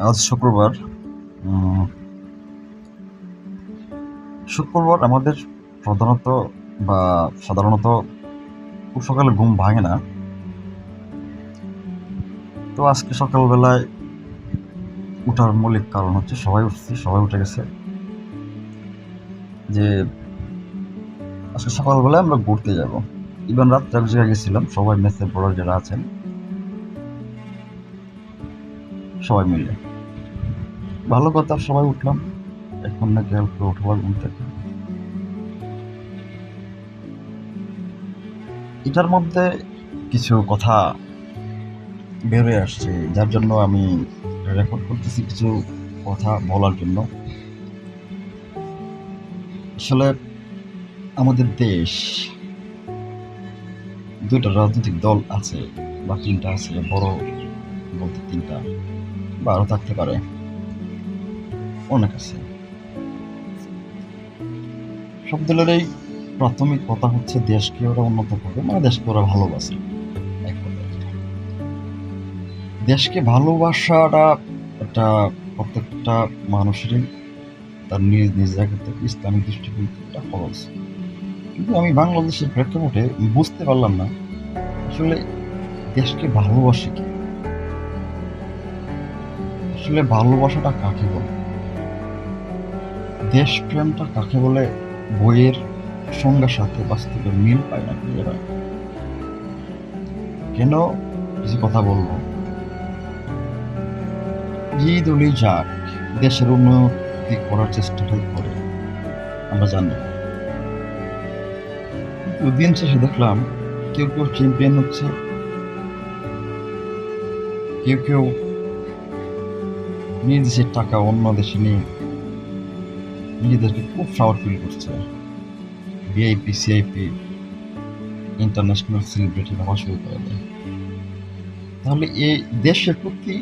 আজ শুক্রবার। উম, শুক্রবার আমাদের প্রধানত বা সাধারণত খুব সকালে ঘুম ভাঙে না। তো আজকে সকালবেলায় ওঠার মৌলিক কারণ হচ্ছে সবাই উঠে গেছে। যে আজকে সকালবেলায় আমরা ঘুরতে যাব। ইভেন রাত্রে এক জায়গায় গেছিলাম, সবাই মেসের বড় যারা আছেন সবাই মিলে। ভালো কথা, সবাই উঠলাম। এখন নাকি অল্প উঠবার ঘুম থেকে। এটার মধ্যে কিছু কথা বেরোয় আসছে, যার জন্য আমি রেকর্ড করতেছি কিছু কথা বলার জন্য। আসলে আমাদের দেশ দুইটা রাজনৈতিক দল আছে, বা তিনটা আছে, বড় বলতে তিনটা বা আরো থাকতে পারে, অনেক আছে। সব দলেরই প্রাথমিক কথা হচ্ছে দেশকে ওরা উন্নত করবে, মানে দেশকে ওরা ভালোবাসে। এক কথায় দেশকে ভালোবাসাটা একটা প্রত্যেকটা মানুষেরই তার নিজ নিজ জায়গা থেকে ইসলামিক দৃষ্টিকোণ থেকে একটা খরচ। কিন্তু আমি বাংলাদেশের প্রেক্ষাপটে বুঝতে পারলাম না আসলে দেশকে ভালোবাসে কি, আসলে ভালোবাসাটা কাকে বলে, দেশপ্রেমটা কাকে বলে। বইয়ের সংজ্ঞার সাথে বাস্তবের মিল পায় না এরা। কেন কিছু কথা বলবো, যে দলই যাক দেশের উন্নতি করার চেষ্টাটাই করে, আমরা জানি। কিন্তু দিন শেষে দেখলাম কেউ কেউ চ্যাম্পিয়ন হচ্ছে, কেউ কেউ নিজ দেশের টাকা অন্য দেশে নিয়ে নিজেদেরকে খুব প্রাউড ফিল করছে। ভিআইপি সিআইপি ইন্টারন্যাশনাল সেলিব্রিটি ভাবা শুরু করে দেয়। তাহলে এই দেশের প্রতি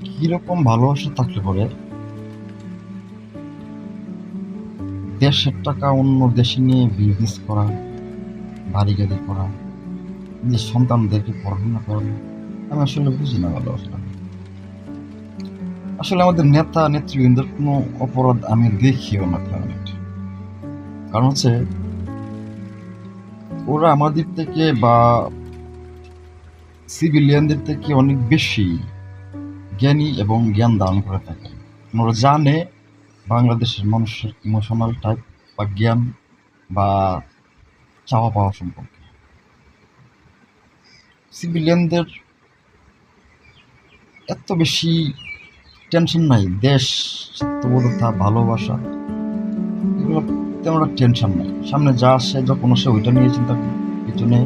কিরকম ভালোবাসা থাকলে পরে দেশের টাকা অন্য দেশে নিয়ে বিজনেস করা, বাড়ি গাড়ি করা, নিজের সন্তানদেরকে পড়াশোনা করা, আমি আসলে বুঝি না ভালোবাসা। আসলে আমাদের নেতা নেতৃবৃন্দের কোনো অপরাধ আমি দেখিও না তেমন একটা। কারণ হচ্ছে ওরা আমাদের থেকে বা সিভিলিয়ানদের থেকে অনেক বেশি জ্ঞানী এবং জ্ঞান দান করে থাকে। ওরা জানে বাংলাদেশের মানুষের ইমোশনাল টাইপ বা জ্ঞান বা চাওয়া পাওয়া সম্পর্কে। সিভিলিয়ানদের এত বেশি টেনশন নাই, দেশ সত্যবোধতা ভালোবাসা এগুলো তেমন একটা টেনশন নাই। সামনে যা আসে যখন আসে ওইটা নিয়ে চিন্তা করে, পিছনে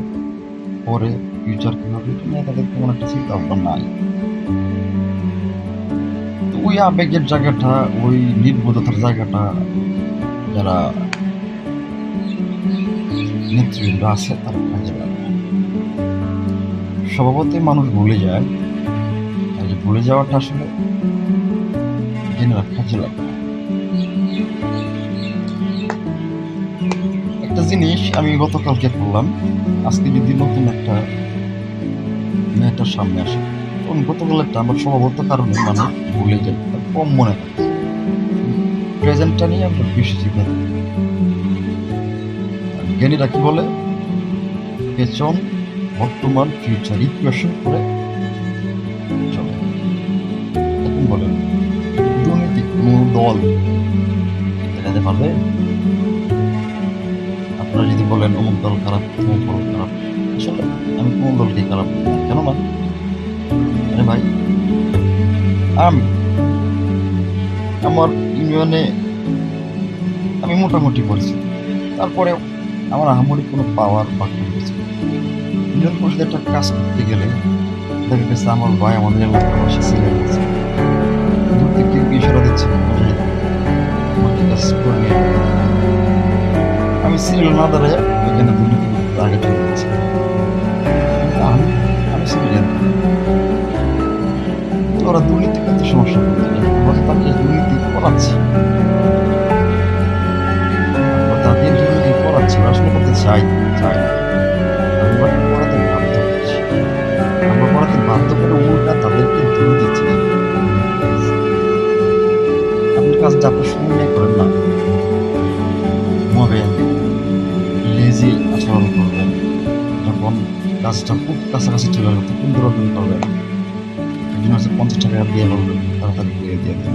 পরে ফিউচার কী হবে এটা নিয়ে তাদের তেমন একটা চিন্তা ভাবনা নাই। তো ওই আবেগের জায়গাটা, ওই নির্বোধতার জায়গাটা যারা নেতৃবৃন্দ আছে তারা কাজে লাগে। স্বভাবতই মানুষ ভুলে যায়, আর এই ভুলে যাওয়াটা আসলে জেনে কাজে লাগে। একটা জিনিস আমি গতকালকে করলাম, আজকে যদি নতুন একটা মেয়েটার সামনে আসে, তখন গতকাল একটা আমার স্বভাবত কারণে মানুষ ভুলে যায়, কম মনে থাকে। প্রেজেন্টটা নিয়ে আমরা বেশি চিন্তা করি। আর জ্ঞানীরা কি বলে, পেছন বর্তমান ফিউচার ইকুয়েশন করে চলে। এখন বলেন দুর্নীতি কোনো দল দেখাতে পারবে? আপনারা যদি বলেন অমুক দল খারাপ অমুক দল খারাপ, আসলে আমি কোন দলকে খারাপ বলি না, কেন না? আরে ভাই, আমি আমার ইউনিয়নে আমি মোটামুটি পরিচিত, তারপরেও আমার আহামরি কোনো পাওয়ার বা কোনো কিছু নেই। ইউনিয়ন পরিষদে একটা কাজ করতে গেলে দেখা গেছে আমার ভাই আমাদের এলাকার পাশে সিনিয়র আছে, দূর থেকে কেউ ইশারা দিচ্ছে আমাকে কাজ করে নিয়ে যাবে। আমি সিরিয়াল না দাঁড়ায় ওইখানে দুর্নীতি করতে আগে চলে যাচ্ছি। কিন্তু আমি সিরিয়াল, ওরা দুর্নীতি করতে সমস্যা করতে আমরা তো তাকে দুর্নীতি করাচ্ছি, আমরা তাদের দুর্নীতি করাচ্ছি, ওরা আসলে করতে চাই না। আমরা করাতে বাধ্য করছি, আমরা করাতে বাধ্য করে উল্টা তাদেরকে দুর্নীতি দিচ্ছি। কাজটা আপনার সময় নিয়ে করেন না, ঘুমাবেন, লেজি আচরণ করবেন, যখন কাজটা খুব কাছাকাছি চলে গেল তখন দৌড়াদৌড়ি করবেন, একজন হচ্ছে 50 টাকা দিয়ে বলবেন তাড়াতাড়ি করে দিয়ে দেন।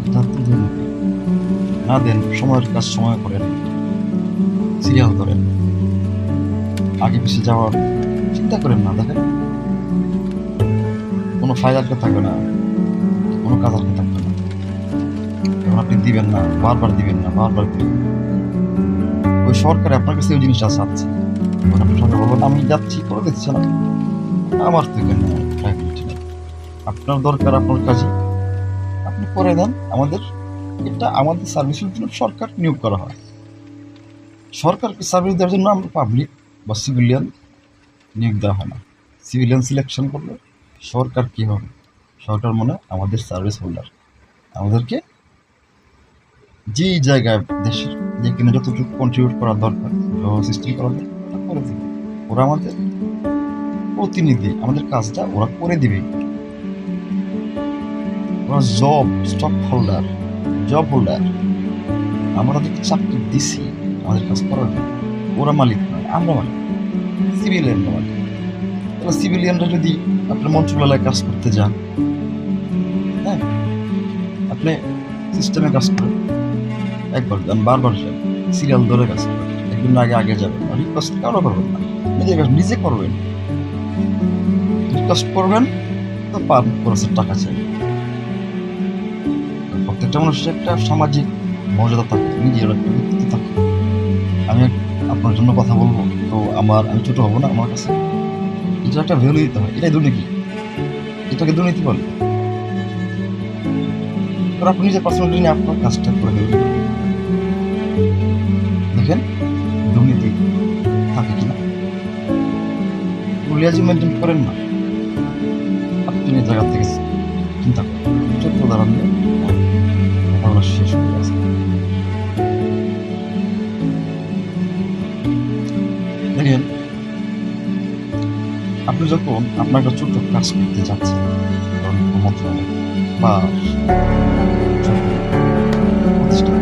এটা তো দেন না, দেন সময়ের কাজ সময় করেন, সিরিয়াল করেন, আগে পিছিয়ে যাওয়ার চিন্তা করেন না। দেখেন কোনো ফাইল আটকে থাকবে না, কোনো কাজ আটকে থাকবে না, যখন আপনি দিবেন না, বারবার দিবেন না, বারবার দিবেন, ওই সরকার আপনার কাছে ওই জিনিসটা চাচ্ছে। তখন আপনি সরকার বলবেন আমি যাচ্ছি, করে দিচ্ছে না, আমার তো কেন প্রায়োরিটি নেই, আপনার দরকার আপনার কাজে আপনি করে দেন। এটা আমাদের সার্ভিসের জন্য সরকার নিয়োগ করা হয়। সরকারকে সার্ভিস দেওয়ার জন্য আমরা পাবলিক বা সিভিলিয়ান নিয়োগ দেওয়া হয় না। সিভিলিয়ান সিলেকশন করলে সরকার কী হবে? সরকার মনে আমাদের সার্ভিস হোল্ডার, আমাদেরকে যেই জায়গায় দেশের যেখানে যতটুকু কন্ট্রিবিউট করা দরকার, সিস্টেম করা দরকার করে দেবে। ওরা আমাদের প্রতিনিধি, আমাদের কাজটা ওরা করে দিবে। ওরা স্টক হোল্ডার, জব হোল্ডার, আমরা তাদেরকে চাকরি দিছি আমাদের কাজ করার জন্য। ওরা মালিক নয়, আমরা মালিক, সিভিলিয়ানরা মালিক। তাহলে সিভিলিয়ানরা যদি আপনার মন্ত্রণালয়ে কাজ করতে যান, হ্যাঁ, আপনি সিস্টেমে কাজ করেন, একবার যান, বারবার যান, সিরিয়াল ধরে কাজ করেন, একদিন আগে আগে যাবেন, রিকোয়েস্ট কারো করবেন না, নিজে করবেন। রিকোয়েস্ট করবেন তো পার খরচের টাকা চাই। প্রত্যেকটা মানুষের একটা সামাজিক মর্যাদা থাকে, নিজের একটা ব্যক্তিত্ব থাকে। আমি আপনার জন্য কথা বলবো তো আমি ছোট হবো না আমার কাছে? এটা একটা ভ্যালু দিতে হয়। এটাই দুর্নীতি, এটাকে দুর্নীতি বলে। আপনি নিজের পার্সোনালিটি নিয়ে আপনার কাজটা করে দেবেন। দেখেন দুর্নীতি থাকে কিনা, লিয়াজি মেনটেন করেন না, আপনি নিজের জায়গা থেকে চিন্তা করেন। ছোট্ট উদাহরণ দিয়ে কথা শেষ হয়ে গেছে। দেখেন আপনি যখন আপনার একটা ছোট্ট কাজ করতে যাচ্ছেন, মন্ত্রণালয় বা প্রতিষ্ঠান,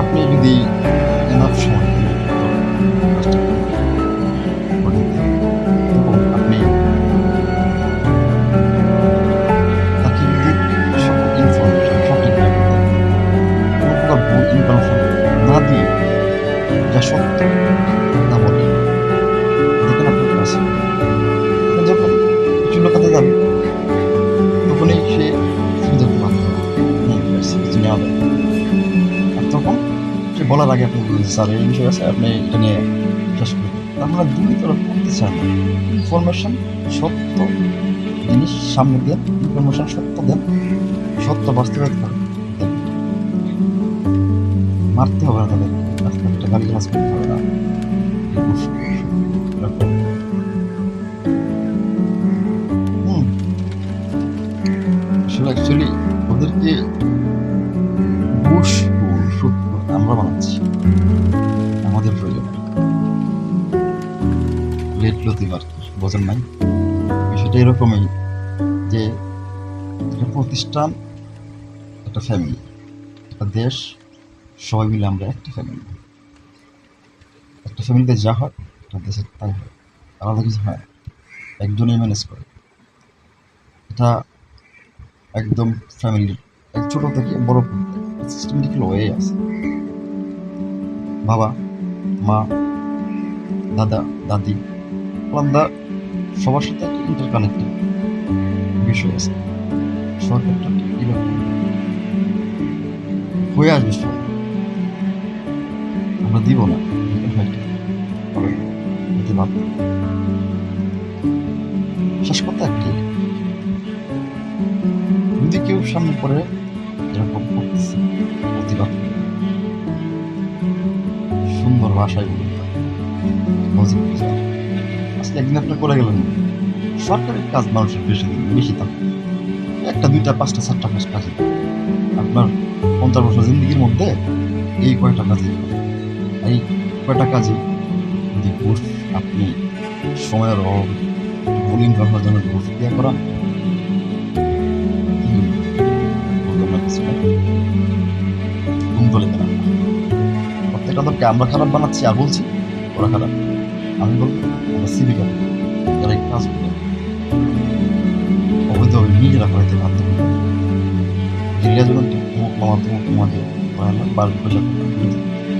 আপনি যদি এনাফ সময় আপনি তাকে যদি সঠিক ইনফরমেশন না দিয়ে যা সত্য না বলে, দেখেন আপনার কাছে যখন কিছু লোকাতে যাবে তখনই সে দেখতে পারবে কিছু নেওয়া যাবে। আর তখন সে বলার আগে আপনি বলবেন স্যার এই বিষয় আছে, আপনি এটা নিয়ে শেষ করবেন। আপনারা দুর্নীতি করতে চান না, ইনফরমেশন সত্য জিনিস সামনে দেন, ইনফরমেশন সত্য দেন, সত্য বাস্তবায়িত করেন। মারতে হবে না তাদের, রাস্তাঘাটে গাড়ি ক্লাস করতে হবে না। আসলে অ্যাকচুয়ালি ওদেরকে আমরা বানাচ্ছি আমাদের প্রয়োজন। লেট লতিফার বোঝেন নাই? বিষয়টা এরকমই যে একটা প্রতিষ্ঠান, একটা ফ্যামিলি, একটা দেশ, সবাই মিলে আমরা একটা ফ্যামিলি। একটা ফ্যামিলিতে যা হয় একটা দেশের তাই হয়, আলাদা কিছু হয় না, একজনেই ম্যানেজ করে। এটা একদম ফ্যামিলির এক ছোটো থেকে বড় সিস্টেমেটিক হয়ে আছে। বাবা মা দাদা দাদি আলাদা, সবার সাথে একটা ইন্টারকানেক্টেড বিষয় আছে। সরকারটা এরকম হয়ে আসবে, আমরা দিব না, শেষ কথা একটাই, যদি কেউ সামনে পড়ে এরকম করতেছে প্রতিবাদ সুন্দর ভাষায় বলুন, আজকে একদিন আপনি করে গেলেন। সরকারি কাজ মানুষের বেশি থাকে, একটা দুইটা পাঁচটা চারটা কাজে আপনার 50 বছর জিন্দগির মধ্যে এই কয়টা কাজে যদি আপনি সময়ের অভাবে বোলিং করার জন্য ঘুষ দিয়া করান কি বললাম না কিছু না ঘুম দলে কেন প্রত্যেকটা দলকে আমরা খারাপ বানাচ্ছি আর বলছি ওরা খারাপ আমি বলবো আমরা সিবি খারাপ যারা এই কাজ করে অবৈধভাবে নিজেরা করাইতে বাধ্য করে এরিয়া যখন তুমুক মামা দিয়ে বার পয়সা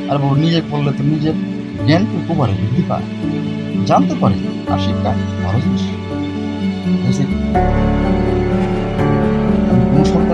আর বাবু নিজে করলে তো নিজের জ্ঞানটুকু পারে বৃদ্ধি পায় জানতে পারে আর শিক্ষা ভালো জিনিস আমি কোনো সরকার